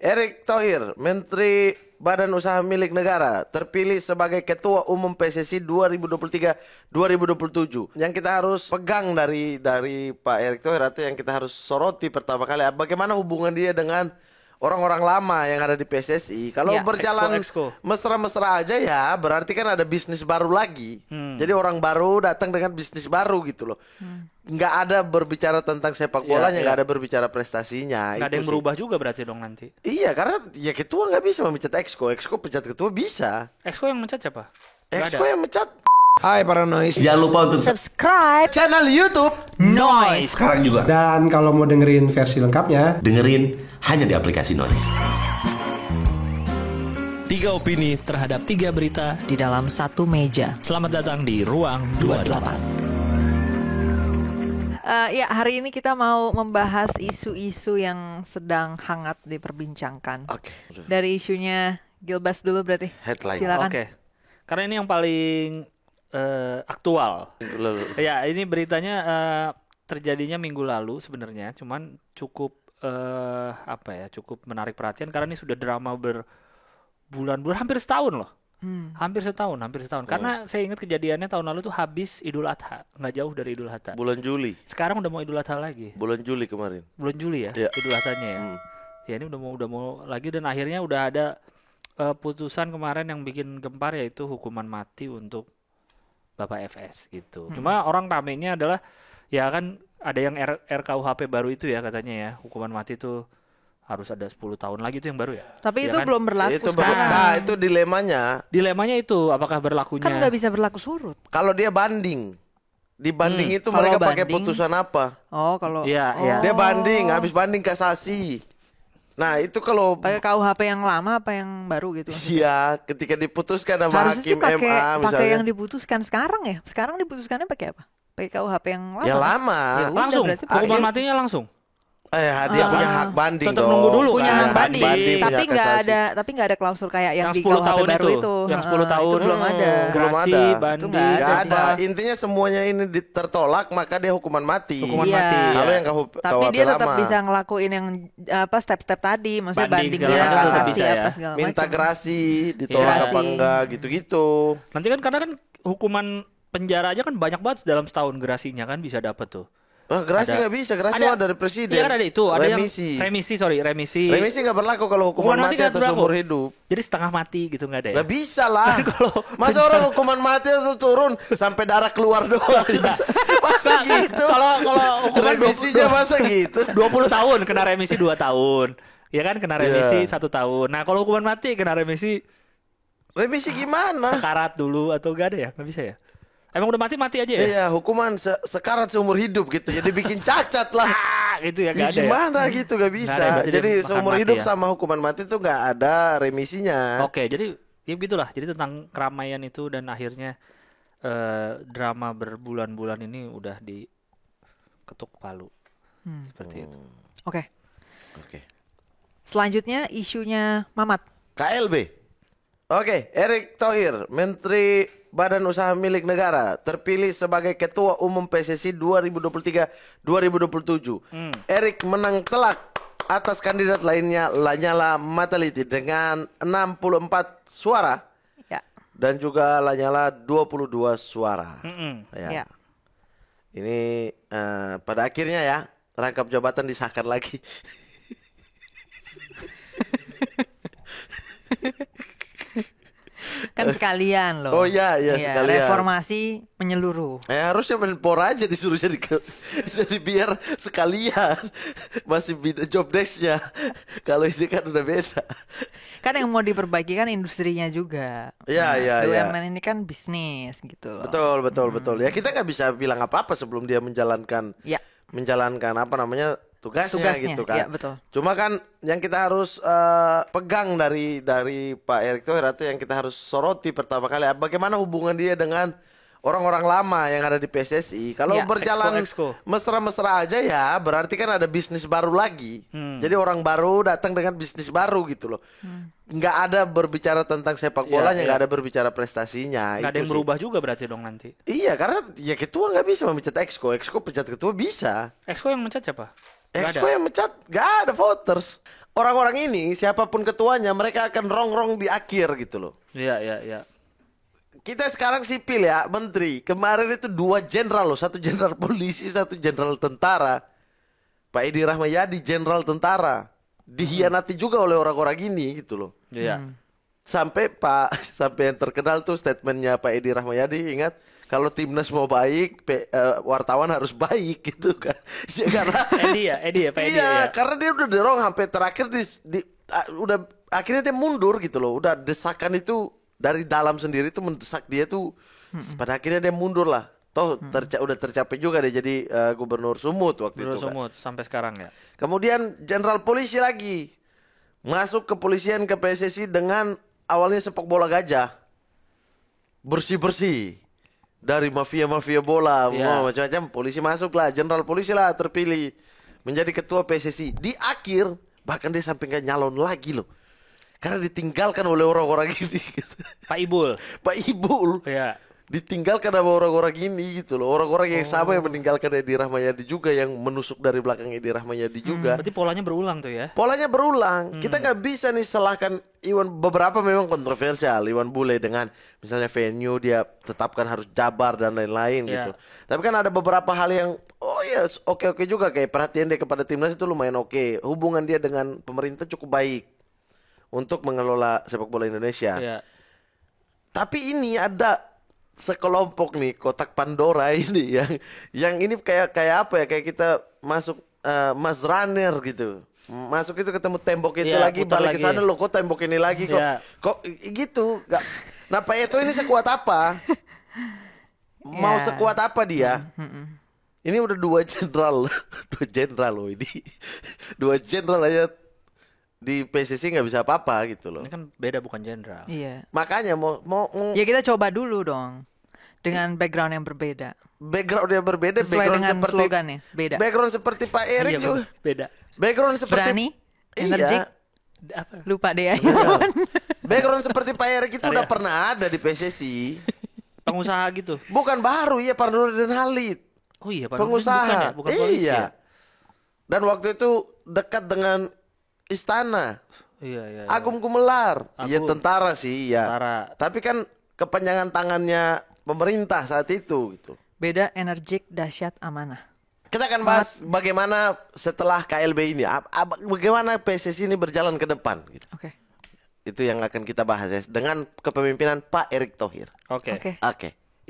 Erick Thohir, Menteri Badan Usaha Milik Negara, terpilih sebagai Ketua Umum PSSI 2023-2027. Yang kita harus pegang dari Pak Erick Thohir, atau yang kita harus soroti pertama kali, bagaimana hubungan dia dengan orang-orang lama yang ada di PSSI. Kalau berjalan mesra-mesra aja ya, berarti kan ada bisnis baru lagi. Jadi orang baru datang dengan bisnis baru gitu loh. Nggak ada berbicara tentang sepak bolanya, nggak ada berbicara prestasinya. Nggak ada yang berubah juga berarti dong nanti. Iya, karena ya ketua nggak bisa memecat exco pecat ketua bisa. Exco yang mecat siapa? Exco yang mecat. Hai para noise, jangan lupa untuk subscribe channel YouTube Noise sekarang juga. Dan kalau mau dengerin versi lengkapnya, Dengerin hanya di aplikasi Noise. 3 opini terhadap 3 berita di dalam satu meja. Selamat datang di Ruang 28. Ya, hari ini kita mau membahas isu-isu yang sedang hangat diperbincangkan. Oke. Dari isunya Gilbas dulu berarti. Headline. Silakan. Oke. Karena ini yang paling aktual. Ya, ini beritanya terjadinya minggu lalu sebenarnya, cuman cukup cukup menarik perhatian karena ini sudah drama berbulan-bulan, hampir setahun loh. Hampir setahun. Karena saya ingat kejadiannya tahun lalu tuh habis Idul Adha, nggak jauh dari Idul Adha. Bulan Juli. Sekarang udah mau Idul Adha lagi. Bulan Juli kemarin. Bulan Juli ya, Idul Adhanya ya. Ya ini udah mau lagi, dan akhirnya udah ada putusan kemarin yang bikin gempar, yaitu hukuman mati untuk Bapak FS gitu. Cuma orang tamenya adalah ya kan ada yang RKUHP baru itu ya katanya ya, hukuman mati itu harus ada 10 tahun lagi itu yang baru ya. Tapi ya itu kan? belum berlaku Itu sekarang. nah, itu dilemanya. Dilemanya itu apakah berlakunya? Kan nggak bisa berlaku surut. Kalau dia banding, di banding itu Kalau mereka pakai banding- putusan apa? Oh, kalau Iya. Dia banding, habis banding kasasi. Nah itu kalau pakai KUHP yang lama apa yang baru gitu. iya, ketika diputuskan sama Harusnya sih hakim MA pakai misalnya. yang diputuskan sekarang ya. Sekarang diputuskannya pakai apa? Pakai KUHP yang lama. Yang lama. Ya udah, Langsung berarti hukuman pakai- matinya langsung. Dia punya hak banding Tetap dong. nunggu dulu punya kan? hak banding, banding, tapi punya nggak kasasi. ada klausul kayak yang Yang di 10 KUHP tahun baru itu. itu. Yang 10 tahun. Itu belum ada. Belum Gerasi, ada. banding. Itu nggak Nggak ada. denda. Intinya semuanya ini tertolak, maka dia hukuman mati. Hukuman Iya. mati. Kalau ya. yang Tapi KUHP dia tetap lama, bisa ngelakuin yang step-step tadi, maksudnya Banding banding segala dia, macam tetap kasasi bisa ya. apa segala minta macam. gerasi, ditolak Gerasi. apa enggak, gitu-gitu. Nanti kan karena kan hukuman penjara aja kan banyak banget dalam setahun gerasinya kan bisa dapat tuh. Gerasi Ada. nggak bisa, gerasi Ada. mah dari presiden. Iya kan ada itu, ada remisi. yang remisi. Remisi nggak berlaku kalau hukuman mati nggak atau berlaku. seumur hidup. Jadi setengah mati gitu nggak ada ya? Nggak bisa lah. Kalau Masa orang hukuman mati itu turun sampai darah keluar doang. Masa gitu? Kalau hukuman Remisinya masa gitu? 20 tahun kena remisi 2 tahun. Ya kan kena remisi Iya. 1 tahun. Nah, kalau hukuman mati kena remisi Remisi gimana? sekarat dulu atau enggak ada ya? Enggak bisa ya? Emang udah mati aja ya? Iya, hukuman sekarat seumur hidup gitu. Jadi bikin cacat lah. Gitu ya, Ya, enggak ada. Ya? gimana gitu, nggak bisa. Nggak ada, berarti Jadi dia seumur makan hidup mati ya? sama hukuman mati tuh nggak ada remisinya. Oke, jadi ya begitulah. Jadi tentang keramaian itu, dan akhirnya drama berbulan-bulan ini udah diketuk palu. Seperti itu. Oke. Oke. Selanjutnya isunya Mamat. KLB. Oke, Erick Thohir, Menteri Badan Usaha Milik Negara, terpilih sebagai Ketua Umum PSSI 2023-2027. Erick menang telak atas kandidat lainnya Lanyala Mataliti dengan 64 suara Ya. dan juga Lanyala 22 suara. Ya. Ini pada akhirnya ya rangkap jabatan disahkan lagi. Kan sekalian loh. Oh iya, sekalian. Reformasi menyeluruh. Harusnya Menpora aja disuruh jadi biar sekalian masih beda job desk-nya. Kalau ini kan udah beda. Kan yang mau diperbaiki kan industrinya juga. Iya. BUMN ini kan bisnis gitu loh. Betul. Ya kita nggak bisa bilang apa-apa sebelum dia menjalankan Ya. apa namanya tugasnya gitu kan. Ya, betul. Cuma kan yang kita harus pegang dari Pak Erick Thohir, atau yang kita harus soroti pertama kali, bagaimana hubungan dia dengan orang-orang lama yang ada di PSSI. Kalau Ya, berjalan exco. mesra-mesra aja ya, berarti kan ada bisnis baru lagi. Jadi orang baru datang dengan bisnis baru gitu loh. Nggak ada berbicara tentang sepak bolanya, nggak ada berbicara prestasinya. Nggak ada Itu yang sih. berubah juga berarti dong nanti. Iya, karena ya ketua nggak bisa memecat exco pecat ketua bisa. Exco yang mecat siapa? Nggak Exco ada. yang mecat nggak ada voters. orang-orang ini siapapun ketuanya mereka akan rongrong di akhir gitu loh. Iya. Kita sekarang sipil ya, menteri. Kemarin itu 2 jenderal loh, 1 jenderal polisi, 1 jenderal tentara. Pak Edi Rahmayadi jenderal tentara. Dihianati juga oleh orang-orang ini gitu loh. Iya. Sampai yang terkenal tuh statementnya Pak Edi Rahmayadi, ingat kalau timnas mau baik, wartawan harus baik gitu kan. Ya, karena Edi ya Pak Edi. iya, Ya. karena dia udah dorong sampai terakhir udah akhirnya dia mundur gitu loh. Udah desakan itu dari dalam sendiri tuh mendesak dia tuh. Pada akhirnya dia mundur lah. Toh udah tercapai juga dia jadi gubernur Sumut waktu itu. Sumut sampai sekarang ya. Kemudian jenderal polisi lagi masuk kepolisian ke PSSI dengan awalnya sepak bola gajah. Bersih-bersih dari mafia-mafia bola, macam-macam. Polisi masuk lah, jenderal polisi lah terpilih menjadi ketua PSSI. Di akhir bahkan dia sampai nggak nyalon lagi loh, karena ditinggalkan oleh orang-orang ini. Gitu. Pak Ibul. Pak Ibul. Iya. Ditinggalkan sama orang-orang ini gitu loh. Orang-orang yang sama yang meninggalkan Edi Rahmayadi juga, yang menusuk dari belakang Edi Rahmayadi juga. Berarti polanya berulang tuh ya. Polanya berulang. Kita nggak bisa nih salahkan Iwan. Beberapa memang kontroversial. Iwan Bule dengan misalnya venue dia tetapkan harus Jabar dan lain-lain gitu. Tapi kan ada beberapa hal yang oke juga, kayak perhatian dia kepada timnas itu lumayan oke. Hubungan dia dengan pemerintah cukup baik untuk mengelola sepak bola Indonesia. Iya. Tapi ini ada sekelompok nih kotak Pandora ini yang ini kayak apa ya, kayak kita masuk Mas Runner gitu. Masuk itu ketemu tembok itu lagi, balik ke sana lo kok tembok ini lagi kok gitu. Gak. Nah Pak Eto ini sekuat apa? Mau sekuat apa dia? Ini udah 2 jenderal, 2 jenderal loh ini. 2 jenderal aja di PSSI nggak bisa apa-apa gitu loh. Ini kan beda, bukan jenderal. Iya. Makanya mau Ya kita coba dulu dong dengan background yang berbeda. Background yang berbeda, Sesuai background dengan seperti slogannya, beda. Background seperti Pak Erik Iya, juga. beda. Background seperti Berani, energik. Apa? Lupa deh ya. Background seperti Pak Erik itu udah pernah ada di PSSI. Pengusaha gitu. Bukan baru ya, Pak Nurdin Halid. Oh iya, Pak Pengusaha. Bukan polisi ya? Dan waktu itu dekat dengan istana. Iya. Agung Gumelar. Iya tentara sih, ya. Tentara. Tapi kan kepanjangan tangannya pemerintah saat itu gitu. Beda, energik, dahsyat, amanah. Kita akan bahas bagaimana setelah KLB ini, bagaimana PSSI ini berjalan ke depan gitu. Oke. Itu yang akan kita bahas ya, dengan kepemimpinan Pak Erick Thohir. Oke.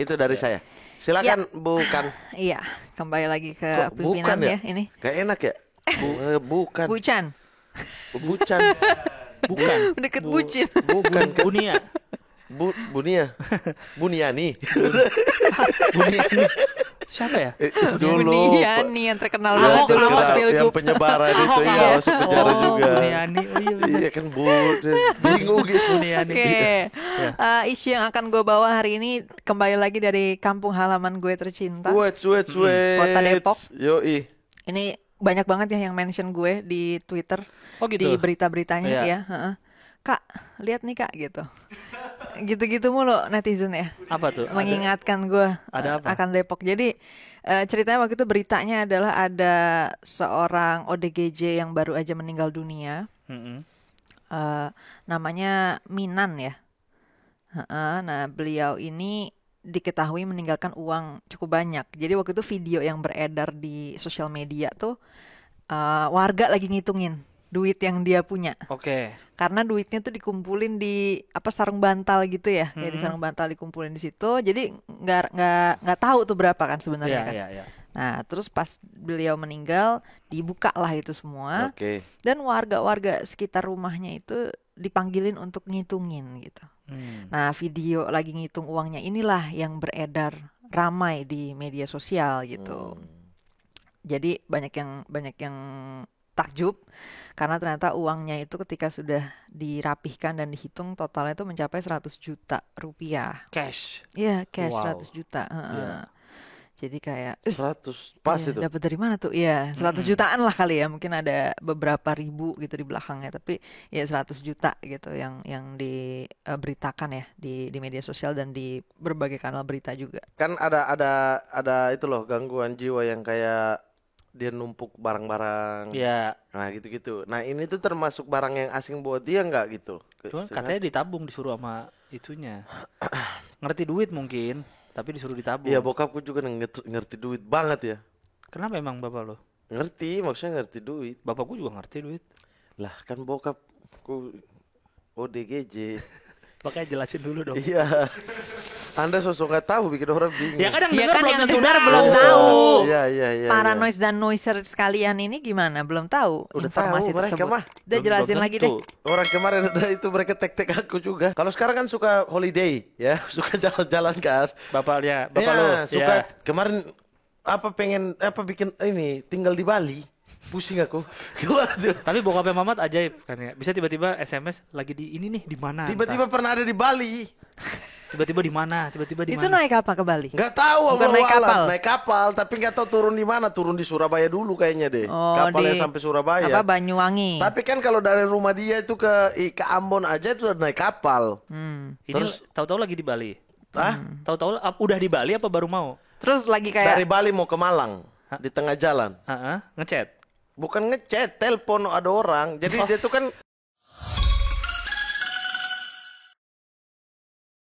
Itu dari saya. Silakan bukan. Iya, kembali lagi ke Kok bukan pimpinan ya ini. Gak enak ya? Bukan. Bucan. Bucan. Bukan. Deket bucin. Bukan. Bunia. Bunia. Buniani. Buniani. Siapa ya? Buniani yang terkenal Yang banget dulu terkenal, pas yang Pilgub. penyebaran itu ya, masuk penjara juga. Buniani. Oh iya. Iya kan bingung gitu. Buniani. Oke, isu yang akan gue bawa hari ini kembali lagi dari kampung halaman gue tercinta. Wait. Kota Depok. Yoi. Ini banyak banget ya yang mention gue di Twitter, Oh gitu. di berita-beritanya Iya. ya. Heeh. Kak, lihat nih Kak gitu. Gitu-gitu mulu netizen ya. Apa tuh? Mengingatkan gue Ada apa? akan Depok. Jadi ceritanya waktu itu beritanya adalah ada seorang ODGJ yang baru aja meninggal dunia. Namanya Minan ya. Nah beliau ini diketahui meninggalkan uang cukup banyak. Jadi waktu itu video yang beredar di sosial media tuh warga lagi ngitungin duit yang dia punya. Oke. Karena duitnya tuh dikumpulin di sarung bantal gitu ya, kayak di sarung bantal dikumpulin di situ. Jadi nggak tahu tuh berapa kan sebenarnya kan. Iya. Nah terus pas beliau meninggal dibuka lah itu semua. Oke. Dan warga-warga sekitar rumahnya itu dipanggilin untuk ngitungin gitu. Nah video lagi ngitung uangnya inilah yang beredar ramai di media sosial gitu. Jadi banyak yang takjub karena ternyata uangnya itu ketika sudah dirapihkan dan dihitung totalnya itu mencapai 100 juta rupiah. Cash. Iya, cash. Wow. 100 juta. Iya. Jadi kayak 100 pas iya, itu. dapat dari mana tuh? Iya, 100 jutaan lah kali ya. Mungkin ada beberapa ribu gitu di belakangnya, tapi ya 100 juta gitu yang diberitakan ya di media sosial dan di berbagai kanal berita juga. Kan ada itu loh, gangguan jiwa yang kayak dia numpuk barang-barang. Iya. Nah gitu-gitu. Nah ini tuh termasuk barang yang asing buat dia nggak gitu? Cuman katanya ditabung, disuruh sama itunya. Ngerti duit mungkin, tapi disuruh ditabung. Iya, bokapku juga ngerti duit banget ya. Kenapa emang bapak lo? Ngerti, maksudnya ngerti duit. Bapakku juga ngerti duit. Lah kan bokapku ODGJ. Makanya jelasin dulu dong. Iya. Anda sosok nggak tahu bikin orang bingung. Ya kan yang Ya dengar kan belum yang tentu dengar tahu. belum tahu. Iya. Para noise dan noiser sekalian ini gimana? Belum tahu Udah informasi tahu mereka tersebut. mah. Udah Belum- jelasin belum lagi tentu. deh. Orang kemarin ada itu mereka tek-tek aku juga. Kalau sekarang kan suka holiday ya, suka jalan-jalan kan. Bapak Ya, lo. suka Ya. kemarin bikin ini tinggal di Bali. Pusing aku. Keluar tuh. Tapi bokapnya Mamat ajaib kan ya. Bisa tiba-tiba SMS lagi di ini nih, di mana? Tiba-tiba pernah ada di Bali. Tiba-tiba di mana? Tiba-tiba di Itu mana? naik apa ke Bali? Nggak tahu Bukan naik awal-awalan. kapal? Naik kapal, tapi nggak tahu turun di mana. Turun di Surabaya dulu kayaknya deh. Oh, Kapalnya di sampai Surabaya. Apa Banyuwangi? Tapi kan kalau dari rumah dia itu ke Ambon aja itu udah naik kapal. Ini Terus- tahu-tahu lagi di Bali. Hah? Tahu-tahu udah di Bali apa baru mau? Terus lagi Dari kayak Bali mau ke Malang di tengah jalan. Ngechat. Bukan ngechat, telepon ada orang. Jadi dia tuh kan